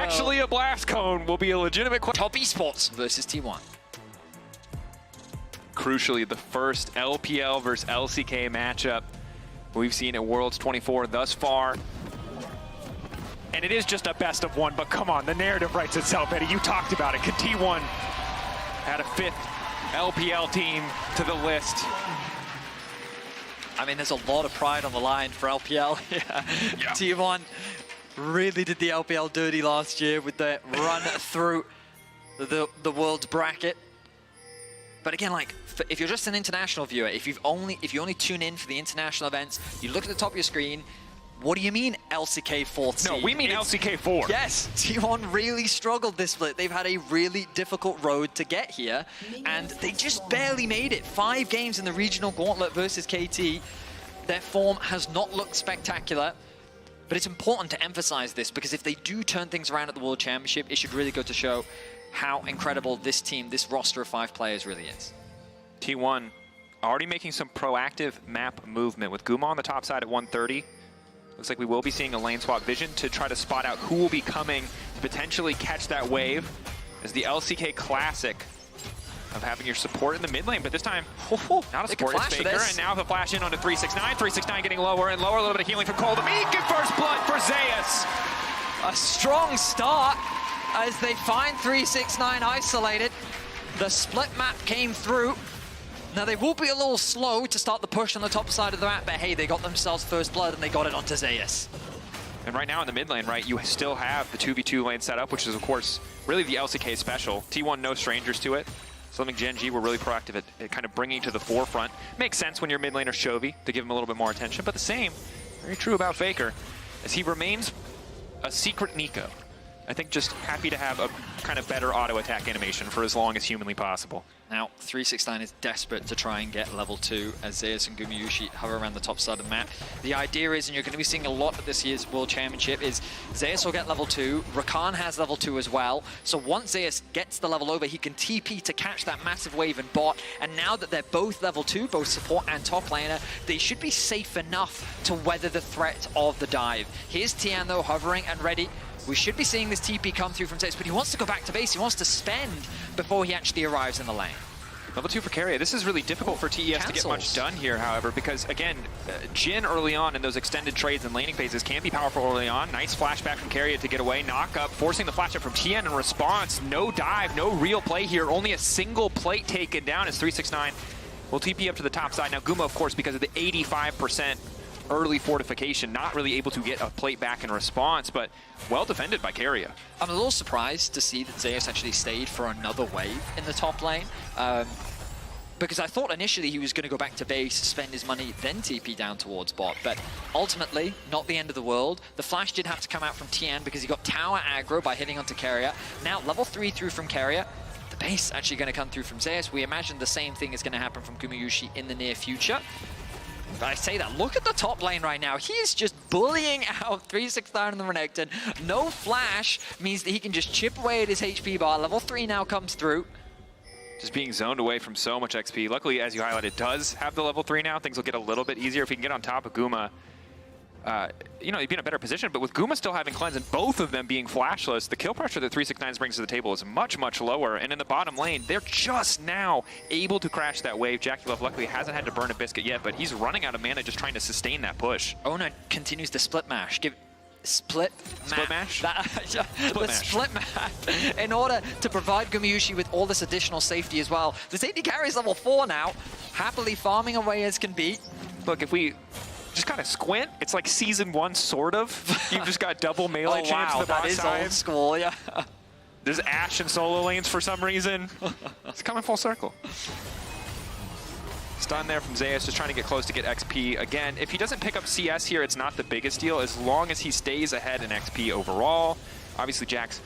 actually a blast cone will be a legitimate question. Top Esports versus T1. Crucially, the first LPL versus LCK matchup we've seen at Worlds 24 thus far. And it is just a best of one, but come on, the narrative writes itself, Eddie. You talked about it. Could T1 add a 5th LPL team to the list? I mean, there's a lot of pride on the line for LPL. Yeah. T1 really did the LPL dirty last year with the run through the world's bracket. But again, like, if you're just an international viewer, if you only tune in for the international events, you look at the top of your screen, what do you mean LCK 4th seed? No, we mean LCK 4. Yes, T1 really struggled this split. They've had a really difficult road to get here, and they just barely made it. 5 games in the regional gauntlet versus KT. Their form has not looked spectacular, but it's important to emphasize this, because if they do turn things around at the World Championship, it should really go to show how incredible this team, this roster of 5 players really is. T1 already making some proactive map movement with Guma on the top side at 130. Looks like we will be seeing a lane swap vision to try to spot out who will be coming to potentially catch that wave as the LCK classic of having your support in the mid lane, but this time, not a support, it's Faker, and now the flash in onto 369. 369 getting lower and lower, a little bit of healing from Cole. The Meek and first blood for Zeus. A strong start as they find 369 isolated. The split map came through. Now they will be a little slow to start the push on the top side of the map, but hey, they got themselves first blood and they got it onto Zeus. And right now in the mid lane, right, you still have the 2v2 lane set up, which is of course really the LCK special. T1 no strangers to it. Something Gen G were really proactive at kind of bringing to the forefront. Makes sense when you're mid laner Chovy to give him a little bit more attention, but the same, very true about Faker, as he remains a secret Nico. I think just happy to have a kind of better auto attack animation for as long as humanly possible. Now, 369 is desperate to try and get level 2 as Zeus and Gumayusi hover around the top side of the map. The idea is, and you're going to be seeing a lot at this year's World Championship, is Zeus will get level 2, Rakan has level 2 as well, so once Zeus gets the level over, he can TP to catch that massive wave in bot, and now that they're both level 2, both support and top laner, they should be safe enough to weather the threat of the dive. Here's Tian though, hovering and ready. We should be seeing this TP come through from Zeus, but he wants to go back to base. He wants to spend before he actually arrives in the lane. Level 2 for Keria. This is really difficult for TES to get much done here, however, because, again, Jhin early on in those extended trades and laning phases can be powerful early on. Nice flashback from Keria to get away. Knock up, forcing the flash up from Tien in response. No dive, no real play here. Only a single plate taken down as 369 will TP up to the top side. Now, Guma, of course, because of the 85% early fortification, not really able to get a plate back in response, but well defended by Keria. I'm a little surprised to see that Zeus actually stayed for another wave in the top lane, because I thought initially he was going to go back to base, spend his money, then TP down towards bot, but ultimately, not the end of the world. The flash did have to come out from Tien because he got tower aggro by hitting onto Keria. Now, level 3 through from Keria. The base actually going to come through from Zeus. We imagine the same thing is going to happen from Gumayusi in the near future. But I say that, look at the top lane right now. He is just bullying out 369 in the Renekton. No flash means that he can just chip away at his HP bar. Level 3 now comes through. Just being zoned away from so much XP. Luckily, as you highlighted, does have the level 3 now. Things will get a little bit easier if he can get on top of Guma. You know, he'd be in a better position, but with Guma still having cleanse and both of them being flashless, the kill pressure that 369 brings to the table is much, much lower. And in the bottom lane, they're just now able to crash that wave. JackeyLove luckily hasn't had to burn a biscuit yet, but he's running out of mana just trying to sustain that push. Ona continues to split mash. Split mash? Split mash in order to provide Gumayusi with all this additional safety as well. This AD carries level 4 now, happily farming away as can be. Look, if we just kind of squint, it's like season 1, sort of. You've just got double melee champs to the bot side. That is old school, yeah. There's Ashe and solo lanes for some reason. It's coming full circle. Stun there from Zeus, just trying to get close to get XP. Again, if he doesn't pick up CS here, it's not the biggest deal, as long as he stays ahead in XP overall. Obviously, Jax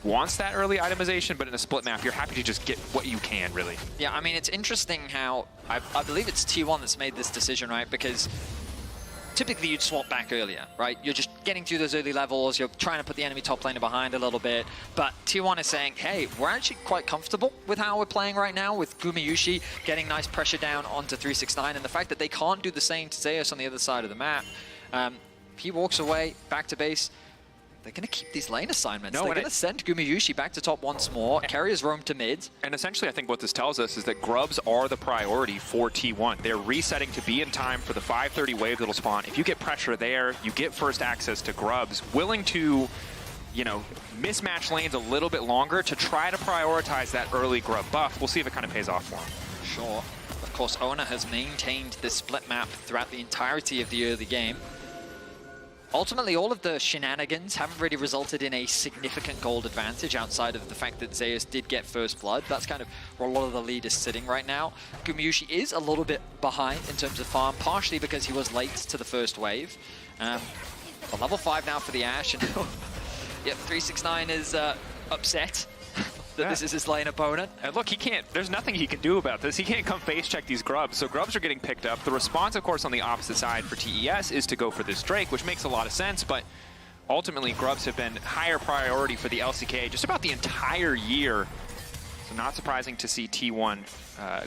wants that early itemization, but in a split map, you're happy to just get what you can, really. Yeah, I mean, it's interesting how, I believe it's T1 that's made this decision, right? Because typically you'd swap back earlier, right? You're just getting through those early levels, you're trying to put the enemy top laner behind a little bit, but T1 is saying, hey, we're actually quite comfortable with how we're playing right now, with Gumayusi getting nice pressure down onto 369, and the fact that they can't do the same to Zeus on the other side of the map. He walks away, back to base. they're going to keep these lane assignments. No, they're going to send Gumayusi back to top once more. Carrier's roam to mid. And essentially, I think what this tells us is that grubs are the priority for T1. They're resetting to be in time for the 530 wave that'll spawn. If you get pressure there, you get first access to grubs, willing to, you know, mismatch lanes a little bit longer to try to prioritize that early grub buff. We'll see if it kind of pays off for them. Sure. Of course, Ona has maintained this split map throughout the entirety of the early game. Ultimately, all of the shenanigans haven't really resulted in a significant gold advantage outside of the fact that Zeus did get first blood. That's kind of where a lot of the lead is sitting right now. Gumayusi is a little bit behind in terms of farm, partially because he was late to the first wave. A level 5 now for the Ashe, and yep, 369 is upset that this is his lane opponent. And look, he can't, there's nothing he can do about this. He can't come face check these grubs. So grubs are getting picked up. The response, of course, on the opposite side for TES is to go for this Drake, which makes a lot of sense, but ultimately grubs have been higher priority for the LCK just about the entire year. So not surprising to see T1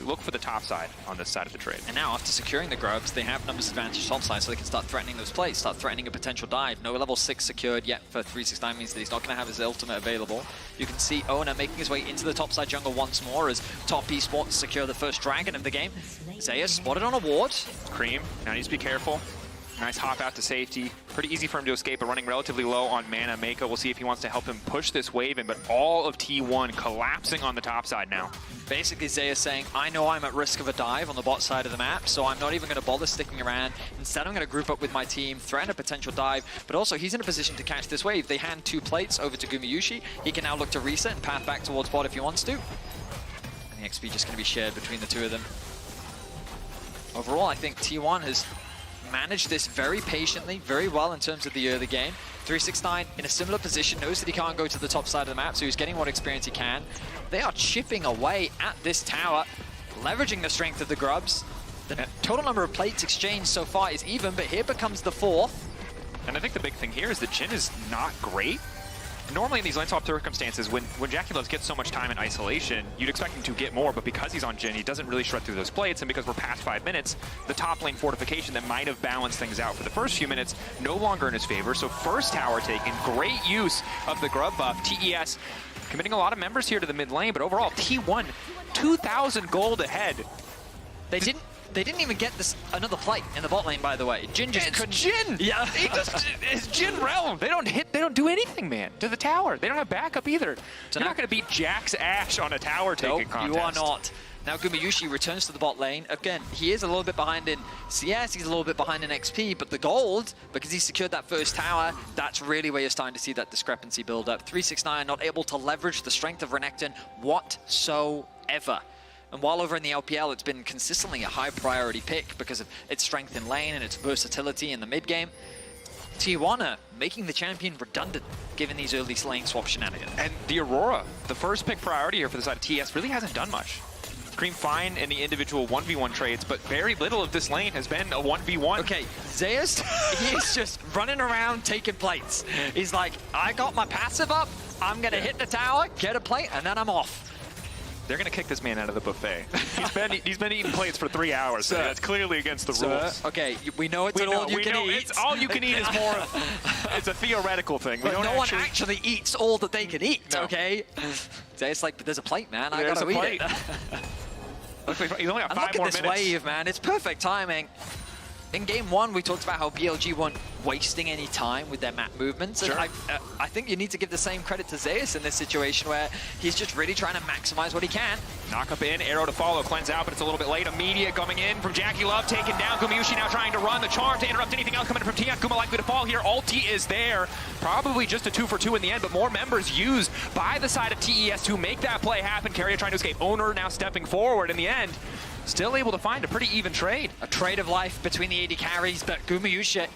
look for the top side on this side of the trade. And now, after securing the grubs, they have numbers advantage top side, so they can start threatening those plays, start threatening a potential dive. No level 6 secured yet for 369 means that he's not going to have his ultimate available. You can see Ona making his way into the top side jungle once more as Top Esports secure the first dragon of the game. Zeus spotted on a ward. Cream, now needs to be careful. Nice hop out to safety. Pretty easy for him to escape, but running relatively low on mana. Mako, we'll see if he wants to help him push this wave in, but all of T1 collapsing on the top side now. Basically, Zeus saying, I know I'm at risk of a dive on the bot side of the map, so I'm not even going to bother sticking around. Instead, I'm going to group up with my team, threaten a potential dive, but also he's in a position to catch this wave. They hand 2 plates over to Gumayusi. He can now look to reset and path back towards bot if he wants to. And the XP just going to be shared between the two of them. Overall, I think T1 has managed this very patiently, very well in terms of the early game. 369 in a similar position, knows that he can't go to the top side of the map, so he's getting what experience he can. They are chipping away at this tower, leveraging the strength of the grubs. The total number of plates exchanged so far is even, but here becomes the 4th. And I think the big thing here is that Jhin is not great. Normally in these lane swap circumstances, when Jackie Loves gets so much time in isolation, you'd expect him to get more, but because he's on Jhin, he doesn't really shred through those plates, and because we're past 5 minutes, the top lane fortification that might have balanced things out for the first few minutes, no longer in his favor. So first tower taken, great use of the grub buff. TES committing a lot of members here to the mid lane, but overall, T1, 2,000 gold ahead. They didn't even get this another plate in the bot lane, by the way. Jhin just couldn't. Jhin! Yeah. It's Jhin realm. They don't do anything, man, to the tower. They don't have backup either. So you're not going to beat Jack's Ashe on a tower taking contest. You are not. Now Gumayusi returns to the bot lane. Again, he is a little bit behind in CS, he's a little bit behind in XP, but the gold, because he secured that first tower, that's really where you're starting to see that discrepancy build up. 369 not able to leverage the strength of Renekton whatsoever. And while over in the LPL, it's been consistently a high priority pick because of its strength in lane and its versatility in the mid game, T1 are making the champion redundant given these early lane swap shenanigans. And the Aurora, the first pick priority here for the side of TS, really hasn't done much. Cream fine in the individual 1v1 trades, but very little of this lane has been a 1v1. Okay, Zeus, he's just running around taking plates. He's like, I got my passive up, I'm gonna hit the tower, get a plate, and then I'm off. They're going to kick this man out of the buffet. He's been eating plates for 3 hours, so that's clearly against the rules. Okay, we know it's all you can eat. It's all you can eat is more of, it's a theoretical thing. But no one actually eats all that they can eat, okay? It's like, but there's a plate, man. I gotta eat it. Looks like he's only got 5 more minutes. Look at this wave, man. It's perfect timing. In game 1, we talked about how BLG weren't wasting any time with their map movements. Sure. And I think you need to give the same credit to Zeus in this situation where he's just really trying to maximize what he can. Knock up in, arrow to follow, cleanse out, but it's a little bit late. Immediate coming in from Jackie Love, taken down. Gumayusi now trying to run the charm to interrupt anything else coming in from Tian. Kuma likely to fall here. Ulti is there. Probably just a 2 for 2 in the end, but more members used by the side of TES to make that play happen. Carrier trying to escape. Owner now stepping forward in the end. Still able to find a pretty even trade. A trade of life between the AD carries, but Gumayusi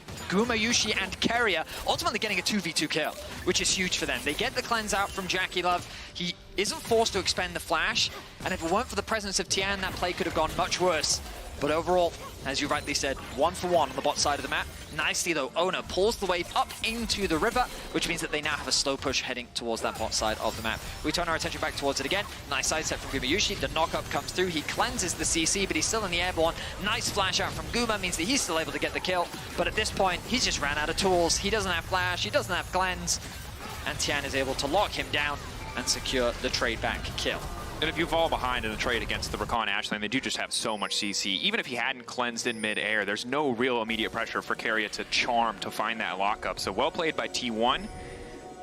and Carrier ultimately getting a 2v2 kill, which is huge for them. They get the cleanse out from Jackie Love. He isn't forced to expend the flash, and if it weren't for the presence of Tian, that play could have gone much worse. But overall, as you rightly said, 1-for-1 on the bot side of the map. Nicely though, Owner pulls the wave up into the river, which means that they now have a slow push heading towards that bot side of the map. We turn our attention back towards it again. Nice side set from Gumayushi. The knock-up comes through. He cleanses the CC, but he's still in the airborne. Nice flash out from Guma means that he's still able to get the kill. But at this point, he's just ran out of tools. He doesn't have flash. He doesn't have cleanse. And Tian is able to lock him down and secure the trade back kill. And if you fall behind in a trade against the Rakan Ashland, they do just have so much CC. Even if he hadn't cleansed in mid-air, there's no real immediate pressure for Carrier to charm to find that lockup. So well played by T1.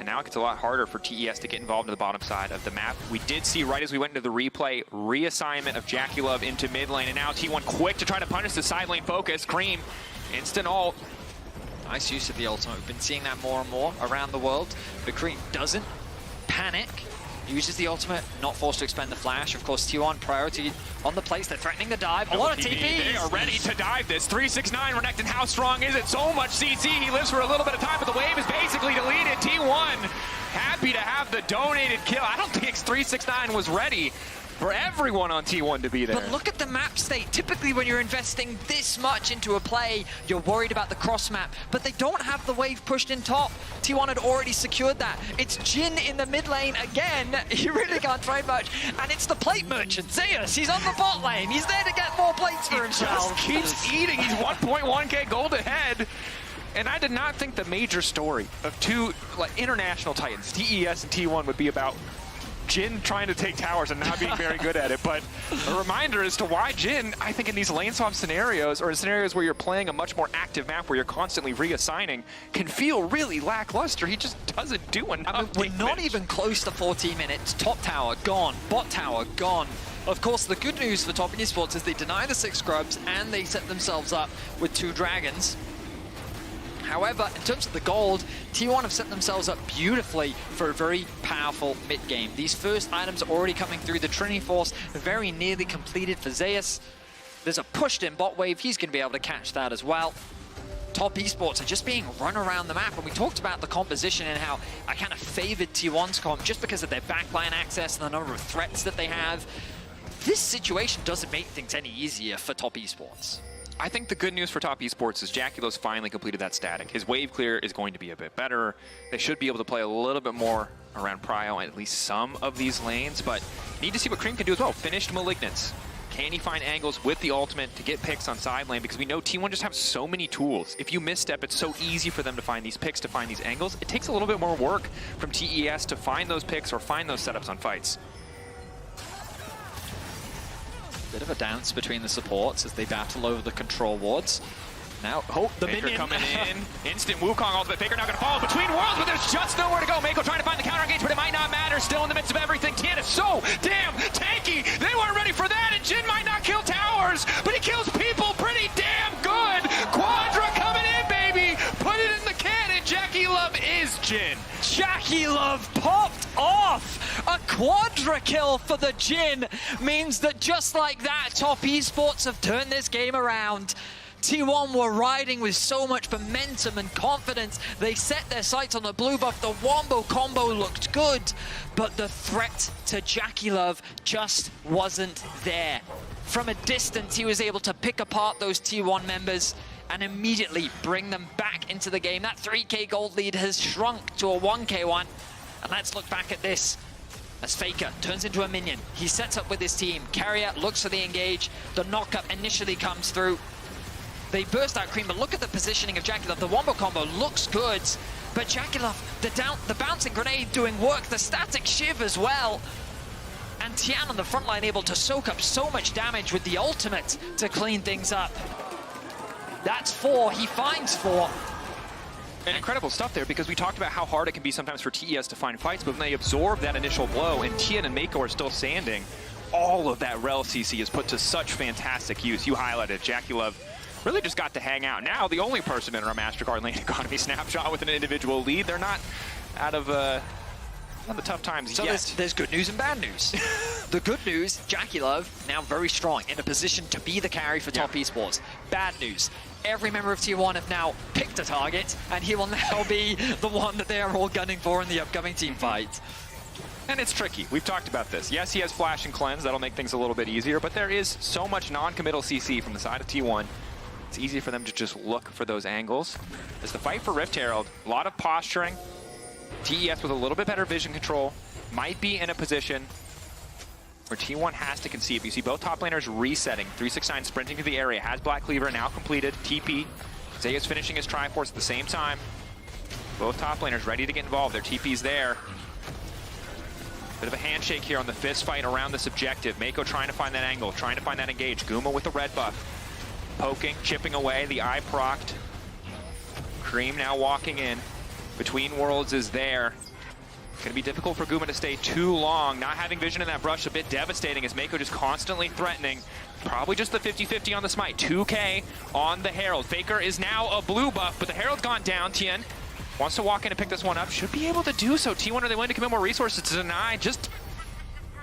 And now it gets a lot harder for TES to get involved in the bottom side of the map. We did see right as we went into the replay, reassignment of JackeyLove into mid lane. And now T1 quick to try to punish the side lane focus. Cream, instant ult. Nice use of the ultimate. We've been seeing that more and more around the world. But Cream doesn't panic. Uses the ultimate, not forced to expend the flash. Of course, T1 priority on the place. They're threatening the dive. A lot of TP. They are ready to dive this. 369 Renekton, how strong is it? So much CC. He lives for a little bit of time, but the wave is basically deleted. T1 happy to have the donated kill. I don't think 369 was ready for everyone on T1 to be there. But look at the map state. Typically when you're investing this much into a play, you're worried about the cross map, but they don't have the wave pushed in top. T1 had already secured that. It's Jin in the mid lane again. He really can't try much. And it's the plate merchant, Zeus. He's on the bot lane. He's there to get more plates for himself. He just keeps eating. He's 1.1k gold ahead. And I did not think the major story of two international titans, TES and T1, would be about Jin trying to take towers and not being very good at it, but a reminder as to why Jin, I think in these lane swap scenarios, or in scenarios where you're playing a much more active map where you're constantly reassigning, can feel really lackluster. He just doesn't do enough. I mean, we're not even close to 14 minutes. Top tower gone, bot tower gone. Of course, the good news for Top Esports is they deny the 6 scrubs and they set themselves up with 2 dragons. However, in terms of the gold, T1 have set themselves up beautifully for a very powerful mid-game. These first items are already coming through. The Trinity Force very nearly completed for Zeus. There's a pushed-in bot wave. He's going to be able to catch that as well. Top Esports are just being run around the map, and we talked about the composition and how I kind of favored T1's comp just because of their backline access and the number of threats that they have. This situation doesn't make things any easier for Top Esports. I think the good news for Top Esports is JackeyLove's finally completed that static. His wave clear is going to be a bit better. They should be able to play a little bit more around Prio and at least some of these lanes, but need to see what Cream can do as well. Finished Malignance. Can he find angles with the ultimate to get picks on side lane? Because we know T1 just have so many tools. If you misstep, it's so easy for them to find these picks, to find these angles. It takes a little bit more work from TES to find those picks or find those setups on fights. Bit of a dance between the supports as they battle over the control wards. Now, the Faker minion coming in. Instant Wukong ultimate. Faker now going to fall between worlds, but there's just nowhere to go. Mako trying to find the counter engage, but it might not matter. Still in the midst of everything. Tian is so damn tanky. They weren't ready for that, and Jin might not kill towers, but he kills people pretty damn good. Quadra coming in, baby. Put it in the can, and JackeyLove is Jin. JackeyLove popped off! A quadra kill for the Jin means that just like that, Top Esports have turned this game around. T1 were riding with so much momentum and confidence. They set their sights on the blue buff. The Wombo combo looked good, but the threat to JackeyLove just wasn't there. From a distance, he was able to pick apart those T1 members and immediately bring them back into the game. That 3k gold lead has shrunk to a 1k one. And let's look back at this as Faker turns into a minion. He sets up with his team. Carrier looks for the engage. The knockup initially comes through. They burst out Cream, but look at the positioning of JackeyLove. The Wombo combo looks good, but JackeyLove, the bouncing grenade doing work, the static shiv as well. And Tian on the front line able to soak up so much damage with the ultimate to clean things up. That's 4, he finds 4. And incredible stuff there, because we talked about how hard it can be sometimes for TES to find fights, but when they absorb that initial blow and Tian and Mako are still standing, all of that rel CC is put to such fantastic use. You highlighted JackeyLove really just got to hang out. Now the only person in our MasterCard lane economy snapshot with an individual lead. They're not out of the tough times yet. So there's good news and bad news. The good news, JackeyLove now very strong, in a position to be the carry for Top Esports. Bad news, every member of Tier 1 have now picked a target, and he will now be the one that they are all gunning for in the upcoming team fight. And it's tricky. We've talked about this. Yes, he has Flash and Cleanse. That'll make things a little bit easier, but there is so much non-committal CC from the side of T1. It's easy for them to just look for those angles. As the fight for Rift Herald, a lot of posturing. TES with a little bit better vision control might be in a position where T1 has to concede. You see both top laners resetting. 369 sprinting to the area, has Black Cleaver now completed. TP. Zeus finishing his Triforce at the same time. Both top laners ready to get involved. Their TP's there. Bit of a handshake here on the fist fight around this objective. Mako trying to find that angle, trying to find that engage. Guma with the red buff. Poking, chipping away, the eye procced. Cream now walking in. Between Worlds is there. Going to be difficult for Guma to stay too long. Not having vision in that brush, a bit devastating as Mako just constantly threatening. Probably just the 50-50 on the smite. 2K on the Herald. Faker is now a blue buff, but the Herald's gone down. Tien wants to walk in and pick this one up. Should be able to do so. T1 are they willing to commit more resources to deny? Just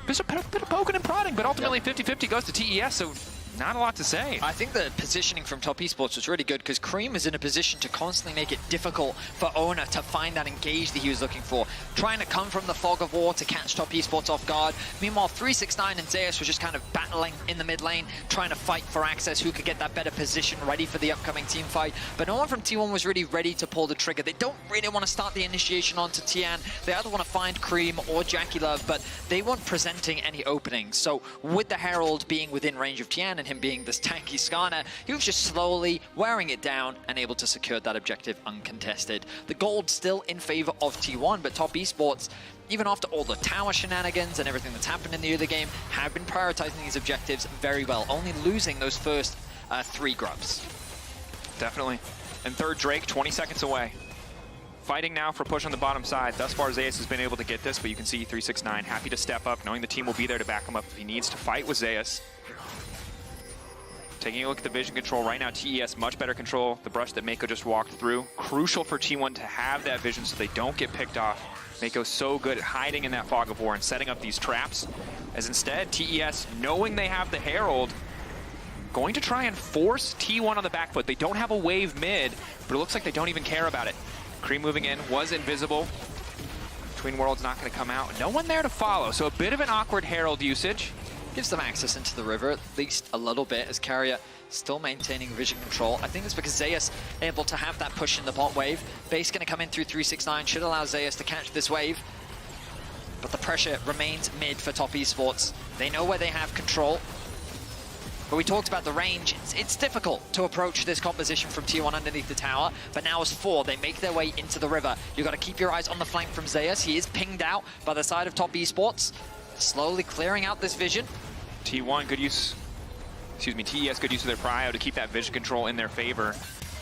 a bit of poking and prodding, but ultimately 50-50 goes to TES, so not a lot to say. I think the positioning from Top Esports was really good because Cream is in a position to constantly make it difficult for Owner to find that engage that he was looking for. Trying to come from the fog of war to catch Top Esports off guard. Meanwhile, 369 and Zeus was just kind of battling in the mid lane, trying to fight for access, who could get that better position ready for the upcoming team fight. But no one from T1 was really ready to pull the trigger. They don't really want to start the initiation onto Tian. They either want to find Cream or Jackie Love, but they weren't presenting any openings. So with the Herald being within range of Tian and him being this tanky Skarner, he was just slowly wearing it down and able to secure that objective uncontested. The gold still in favor of T1, but Top Esports, even after all the tower shenanigans and everything that's happened in the other game, have been prioritizing these objectives very well, only losing those first 3 grubs. Definitely. And third Drake, 20 seconds away. Fighting now for push on the bottom side. Thus far, Zeus has been able to get this, but you can see 369 happy to step up, knowing the team will be there to back him up if he needs to fight with Zeus. Taking a look at the vision control right now, TES much better control. The brush that Mako just walked through. Crucial for T1 to have that vision so they don't get picked off. Mako's so good at hiding in that fog of war and setting up these traps. As instead, TES, knowing they have the Herald, going to try and force T1 on the back foot. They don't have a wave mid, but it looks like they don't even care about it. Cream moving in, was invisible. Between Worlds not going to come out. No one there to follow, so a bit of an awkward Herald usage. Gives them access into the river, at least a little bit, as Carrier still maintaining vision control. I think it's because Zeus able to have that push in the bot wave. Base going to come in through 369, should allow Zeus to catch this wave. But the pressure remains mid for Top Esports. They know where they have control. But we talked about the range. It's difficult to approach this composition from T1 underneath the tower, but now as 4, they make their way into the river. You've got to keep your eyes on the flank from Zeus. He is pinged out by the side of Top Esports. Slowly clearing out this vision. T1, good use. Excuse me, TES, good use of their prio to keep that vision control in their favor.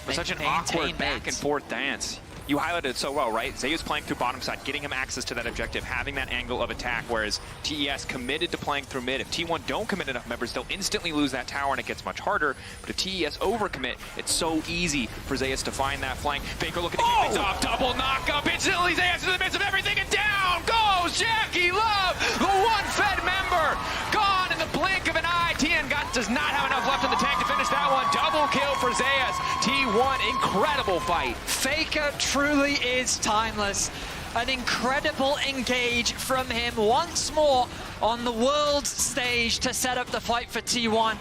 But such an awkward back and forth dance. You highlighted it so well, right? Zeus playing through bottom side, getting him access to that objective, having that angle of attack, whereas TES committed to playing through mid. If T1 don't commit enough members, they'll instantly lose that tower and it gets much harder. But if TES overcommit, it's so easy for Zeus to find that flank. Faker looking to kick things off, double knock up. Instantly Zeus in the midst of everything and down goes Jackie Love, the one-fed member. Gone in the blink of an eye. Tien does not have enough left in the tank to finish that one. Double kill for Zeus. T1, incredible fight. Faker truly is timeless. An incredible engage from him once more on the world stage to set up the fight for T1.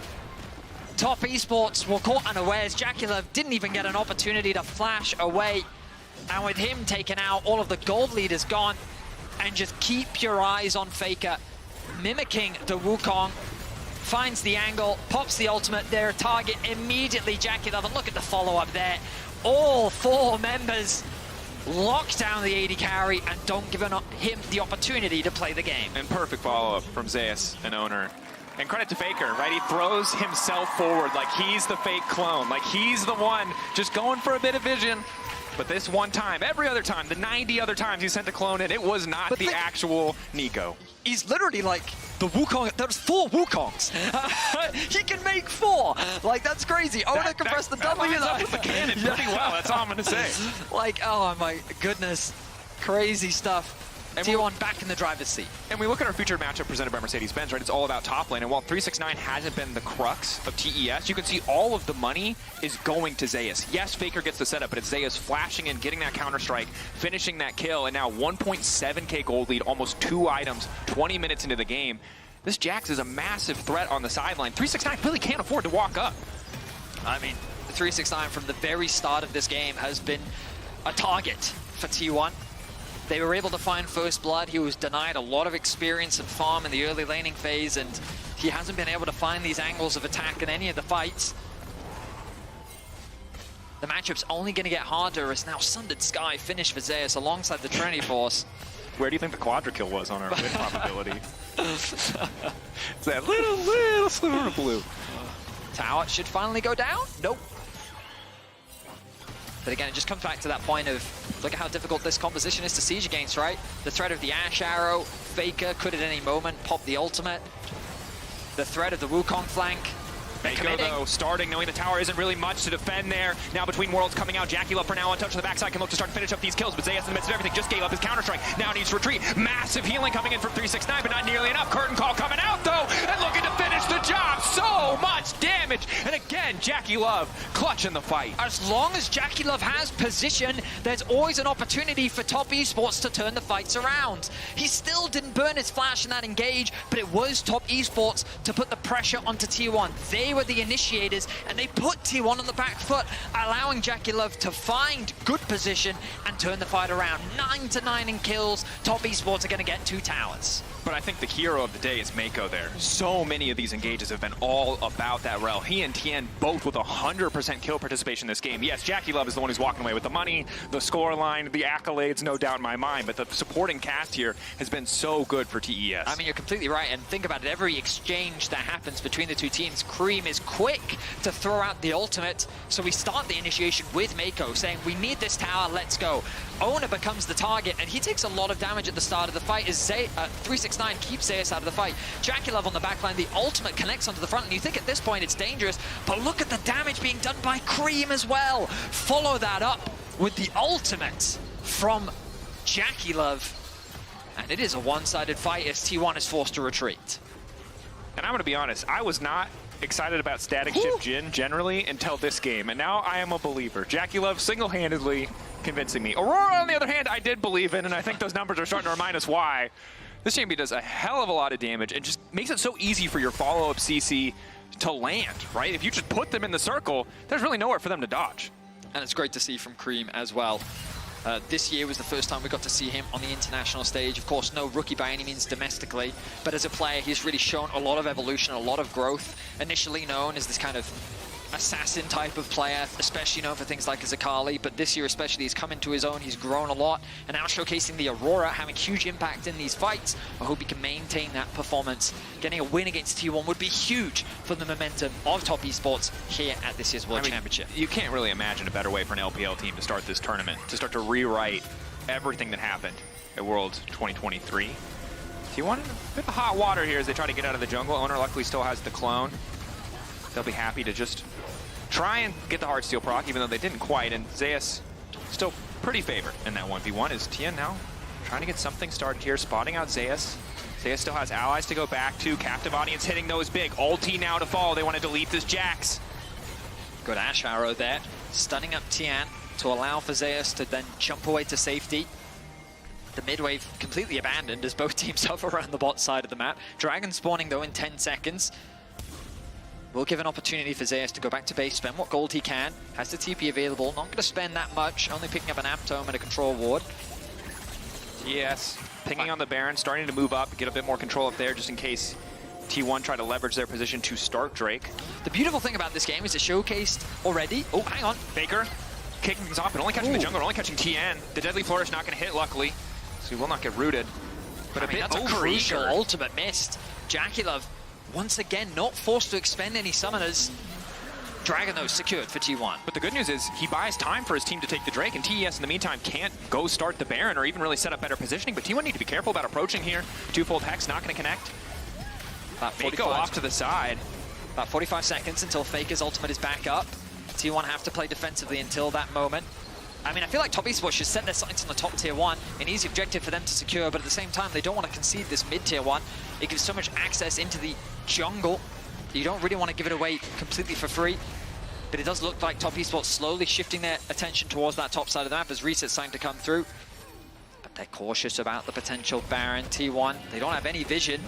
Top Esports were caught unawares. Jackie Love didn't even get an opportunity to flash away. And with him taken out, all of the gold leaders gone. And just keep your eyes on Faker, mimicking the Wukong. Finds the angle, pops the ultimate, their target immediately, Jackie Love. And look at the follow-up there. All 4 members lock down the AD carry and don't give him the opportunity to play the game. And perfect follow-up from Zeus and Owner. And credit to Faker, right? He throws himself forward like he's the fake clone, like he's the one just going for a bit of vision. But this one time, every other time, the 90 other times he sent a clone in, it was not the actual Nico. He's literally like the Wukong. There's 4 Wukongs. He can make 4. Like, that's crazy. Owner can press the W. That lines up with the cannon pretty well. That's all I'm going to say. Like, oh my goodness. Crazy stuff. T1 back in the driver's seat. And we look at our featured matchup presented by Mercedes-Benz, right? It's all about top lane. And while 369 hasn't been the crux of TES, you can see all of the money is going to Zeus. Yes, Faker gets the setup, but it's Zeus flashing in, getting that counter-strike, finishing that kill, and now 1.7k gold lead, almost 2 items, 20 minutes into the game. This Jax is a massive threat on the sideline. 369 really can't afford to walk up. I mean, the 369 from the very start of this game has been a target for T1. They were able to find First Blood. He was denied a lot of experience and farm in the early laning phase, and he hasn't been able to find these angles of attack in any of the fights. The matchup's only going to get harder as now Sundered Sky finished for Zeus alongside the Trinity Force. Where do you think the quadra kill was on our win probability? It's that little sliver of blue. Tower should finally go down? Nope. But again, it just comes back to that point of, look at how difficult this composition is to siege against, right? The threat of the Ash Arrow, Faker could at any moment pop the ultimate. The threat of the Wukong flank. Mako, though, starting, knowing the tower isn't really much to defend there. Now between worlds coming out, Jackie Love for now untouched on the backside can look to start to finish up these kills, but Zeus in the midst of everything just gave up his counter-strike. Now needs to retreat. Massive healing coming in from 369, but not nearly enough. Curtain call coming out, though, and looking to finish the job. So much damage. And again, Jackie Love clutching the fight. As long as Jackie Love has position, there's always an opportunity for Top Esports to turn the fights around. He still didn't burn his flash in that engage, but it was Top Esports to put the pressure onto T1. They were the initiators, and they put T1 on the back foot, allowing Jackie Love to find good position and turn the fight around. 9-9 in kills. Top Esports are going to get 2 towers. But I think the hero of the day is Mako there. So many of these engages have been all about that rel. He and Tien both with 100% kill participation in this game. Yes, Jackie Love is the one who's walking away with the money, the score line, the accolades, no doubt in my mind, but the supporting cast here has been so good for TES. I mean, you're completely right, and think about it, every exchange that happens between the two teams, Cream is quick to throw out the ultimate, so we start the initiation with Mako, saying, we need this tower, let's go. Owner becomes the target, and he takes a lot of damage at the start of the fight as 369 keeps Zeus out of the fight. Jackie Love on the backline, the ultimate connects onto the front, and you think at this point it's dangerous, but look at the damage being done by Cream as well. Follow that up with the ultimate from Jackie Love, and it is a one-sided fight as T1 is forced to retreat. And I'm going to be honest, I was not excited about Static Shift Jhin generally until this game, and now I am a believer. Jackie Love single-handedly convincing me. Aurora, on the other hand, I did believe in, and I think those numbers are starting to remind us why. This champion does a hell of a lot of damage and just makes it so easy for your follow-up CC to land, right? If you just put them in the circle, there's really nowhere for them to dodge. And it's great to see from Cream as well. This year was the first time we got to see him on the international stage. Of course, no rookie by any means domestically, but as a player, he's really shown a lot of evolution, a lot of growth. Initially known as this kind of assassin type of player, especially known for things like his Akali, but this year especially he's come into his own, he's grown a lot, and now showcasing the Aurora, having huge impact in these fights. I hope he can maintain that performance. Getting a win against T1 would be huge for the momentum of Top Esports here at this year's World Championship. You can't really imagine a better way for an LPL team to start this tournament, to start to rewrite everything that happened at Worlds 2023. T1 a bit of hot water here as they try to get out of the jungle. Owner luckily still has the clone. They'll be happy to just try and get the Heartsteel proc, even though they didn't quite, and Zeus still pretty favored in that 1v1. Is Tien now trying to get something started here, spotting out Zeus. Zeus still has allies to go back to. Captive Audience hitting those big. Ulti now to fall. They want to delete this Jax. Good Ash Arrow there, stunning up Tien to allow for Zeus to then jump away to safety. The mid wave completely abandoned as both teams hover around the bot side of the map. Dragon spawning though in 10 seconds. Will give an opportunity for Zeus to go back to base, spend what gold he can. Has the TP available, not going to spend that much, only picking up an Amptome and a control ward. Yes, pinging on the Baron, starting to move up, get a bit more control up there just in case T1 try to leverage their position to start Drake. The beautiful thing about this game is it showcased already. Oh, hang on. Faker kicking things off, but only catching the jungle, only catching Tien. The Deadly Flourish not going to hit, luckily, so he will not get rooted. But that's a crucial ultimate missed. Jackie Love once again not forced to expend any summoners. Dragon though secured for T1. But the good news is he buys time for his team to take the Drake, and TES in the meantime can't go start the Baron or even really set up better positioning, but T1 need to be careful about approaching here. Twofold Hex not going to connect. Go off to the side. About 45 seconds until Faker's ultimate is back up. T1 have to play defensively until that moment. I mean, I feel like Top Esports should set their sights on the top tier 1, an easy objective for them to secure, but at the same time, they don't want to concede this mid-tier 1. It gives so much access into the jungle. You don't really want to give it away completely for free. But it does look like Top Esports slowly shifting their attention towards that top side of the map as resets starting to come through. But they're cautious about the potential Baron. T1, they don't have any vision.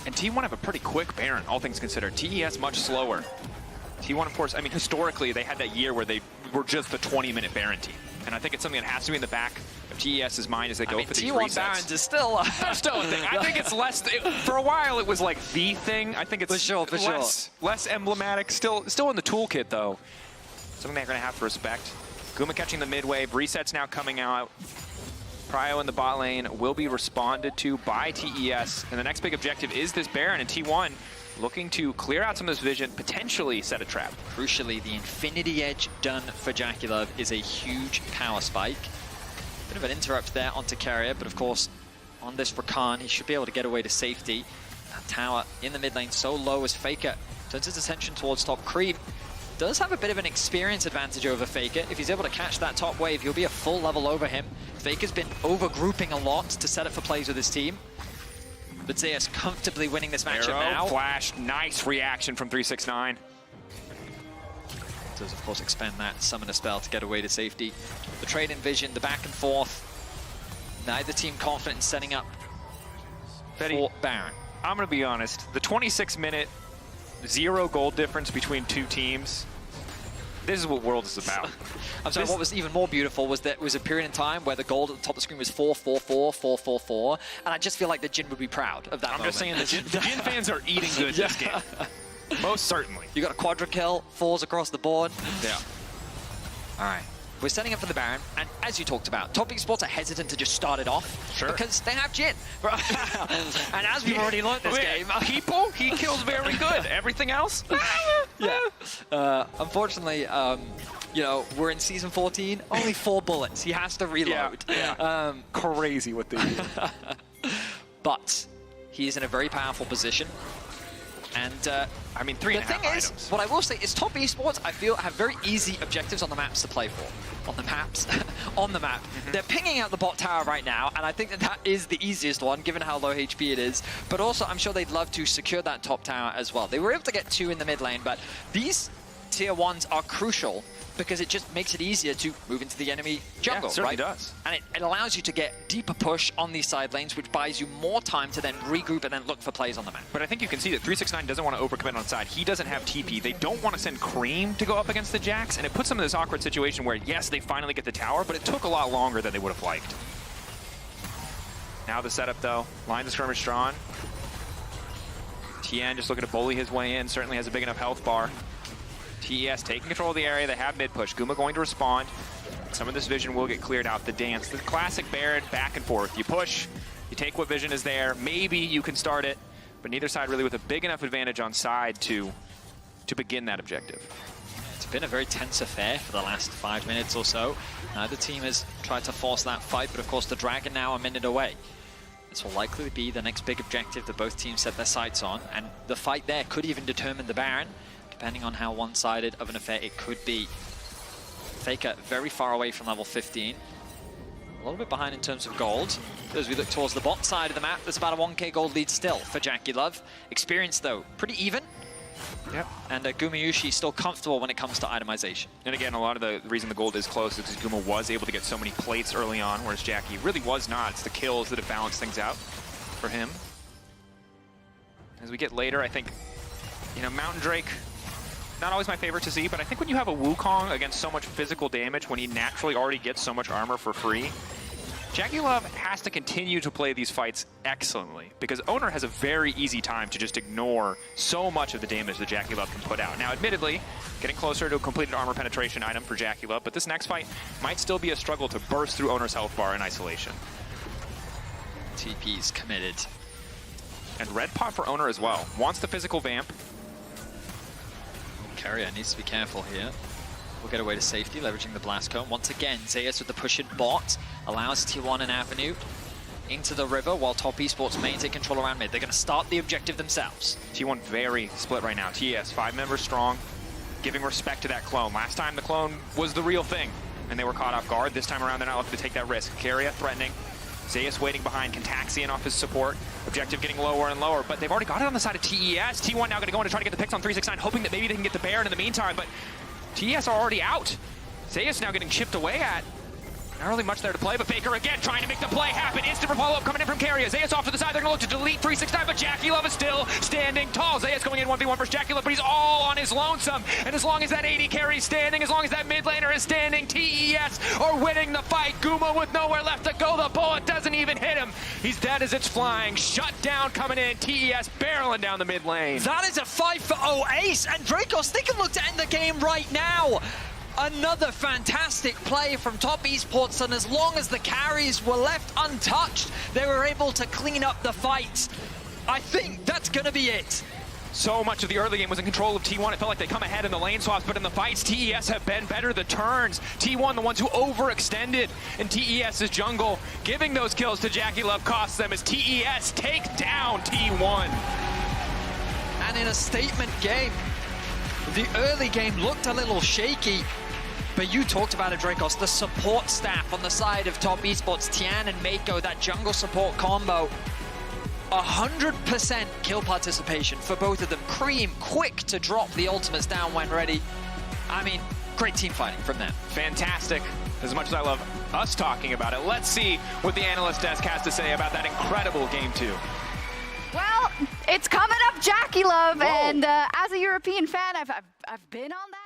And T1 have a pretty quick Baron, all things considered. TES much slower. T1, of course, I mean, historically, they had that year where they were just the 20-minute Baron team. And I think it's something that has to be in the back of TES's mind as they go for these resets. T1 Barons is still... They're still a thing. I think it's less... for a while, it was like the thing. I think it's less emblematic. Still in the toolkit, though. Something they're going to have to respect. Guma catching the mid-wave. Resets now coming out. Prio in the bot lane will be responded to by TES. And the next big objective is this Baron, and T1 looking to clear out some of this vision, potentially set a trap. Crucially, the Infinity Edge done for JackeyLove is a huge power spike. Bit of an interrupt there onto Carrier, but of course, on this Rakan, he should be able to get away to safety. That tower in the mid lane so low as Faker turns his attention towards top. Cream does have a bit of an experience advantage over Faker. If he's able to catch that top wave, he'll be a full level over him. Faker's been over-grouping a lot to set up for plays with his team. But Zeus comfortably winning this matchup now. Flash, nice reaction from 369. Does, of course, expend that summoner spell to get away to safety. The trade in vision, the back and forth. Neither team confident in setting up for Baron. I'm going to be honest. The 26-minute, 0 gold difference between two teams, this is what World is about. I'm sorry, what was even more beautiful was that it was a period in time where the gold at the top of the screen was 4-4-4, 4-4-4, and I just feel like the Jin would be proud of that moment. I'm just saying the Jin fans are eating good this game. Most certainly. You got a quadra kill, 4s across the board. Yeah. All right. We're setting up for the Baron, and as you talked about, Top Esports are hesitant to just start it off because they have Jin. And as we've already learned this game, he kills very good. Everything else? Unfortunately, you know, we're in season 14, only 4 bullets. He has to reload. Yeah. Crazy what they do. But he is in a very powerful position. And I mean, 3.5 items. The thing is, what I will say is Top Esports, I feel, have very easy objectives on the maps to play for. On the maps? On the map. They're pinging out the bot tower right now, and I think that that is the easiest one, given how low HP it is. But also, I'm sure they'd love to secure that top tower as well. They were able to get 2 in the mid lane, but these tier 1s are crucial because it just makes it easier to move into the enemy jungle, it certainly does. And it allows you to get deeper push on these side lanes, which buys you more time to then regroup and then look for plays on the map. But I think you can see that 369 doesn't want to overcommit on side. He doesn't have TP. They don't want to send Cream to go up against the Jacks, and it puts them in this awkward situation where, yes, they finally get the tower, but it took a lot longer than they would have liked. Now the setup, though. Line of skirmish drawn. Tien just looking to bully his way in. Certainly has a big enough health bar. TES taking control of the area. They have mid push. Guma going to respond. Some of this vision will get cleared out. The dance, the classic Baron back and forth. You push, you take what vision is there. Maybe you can start it, but neither side really with a big enough advantage on side to begin that objective. It's been a very tense affair for the last 5 minutes or so. Neither team has tried to force that fight, but of course the Dragon now a minute away. This will likely be the next big objective that both teams set their sights on, and the fight there could even determine the Baron, depending on how one-sided of an affair it could be. Faker very far away from level 15. A little bit behind in terms of gold. As we look towards the bot side of the map, there's about a 1k gold lead still for JackeyLove. Experience, though, pretty even. Yep. And Gumayushi still comfortable when it comes to itemization. And again, a lot of the reason the gold is close is because Guma was able to get so many plates early on, whereas Jackie really was not. It's the kills that have balanced things out for him. As we get later, I think, you know, Mountain Drake, not always my favorite to see, but I think when you have a Wukong against so much physical damage, when he naturally already gets so much armor for free, JackeyLove has to continue to play these fights excellently, because Owner has a very easy time to just ignore so much of the damage that JackeyLove can put out. Now, admittedly, getting closer to a completed armor penetration item for JackeyLove, but this next fight might still be a struggle to burst through Owner's health bar in isolation. TP's committed. And red pot for Owner as well. Wants the physical vamp. Carrier needs to be careful here. We'll get away to safety, leveraging the blast cone. Once again, Zeus with the push in bot allows T1 an avenue into the river while Top Esports main take control around mid. They're going to start the objective themselves. T1 very split right now. TES, 5 members strong, giving respect to that clone. Last time the clone was the real thing, and they were caught off guard. This time around, they're not looking to take that risk. Keria threatening. Zeus waiting behind, Contaxian off his support. Objective getting lower and lower, but they've already got it on the side of TES. T1 now going to go in to try to get the picks on 369, hoping that maybe they can get the Baron in the meantime, but TES are already out. Zeus now getting chipped away at. Not really much there to play, but Faker again trying to make the play happen. Instant follow-up coming in from Keria. Zeus off to the side. They're going to look to delete 369, but Jackie Love is still standing tall. Zeus going in 1v1 versus Jackie Love, but he's all on his lonesome. And as long as that AD carry is standing, as long as that mid laner is standing, TES are winning the fight. Guma with nowhere left to go. The bullet doesn't even hit him. He's dead as it's flying. Shut down coming in. TES barreling down the mid lane. That is a 5-for-0 ace, and Dracos, they can look to end the game right now. Another fantastic play from Top Esports, and as long as the carries were left untouched, they were able to clean up the fight. I think that's going to be it. So much of the early game was in control of T1. It felt like they come ahead in the lane swaps, but in the fights, TES have been better. The turns, T1 the ones who overextended in TES's jungle, giving those kills to Jackie Love costs them as TES take down T1. And in a statement game, the early game looked a little shaky, but you talked about it, Dracos, the support staff on the side of Top Esports, Tian and Mako, that jungle support combo. 100% kill participation for both of them. Cream quick to drop the ultimates down when ready. I mean, great team fighting from them. Fantastic. As much as I love us talking about it, let's see what the analyst desk has to say about that incredible game 2. Well, it's coming up, Jackie Love, Whoa. and as a European fan, I've been on that.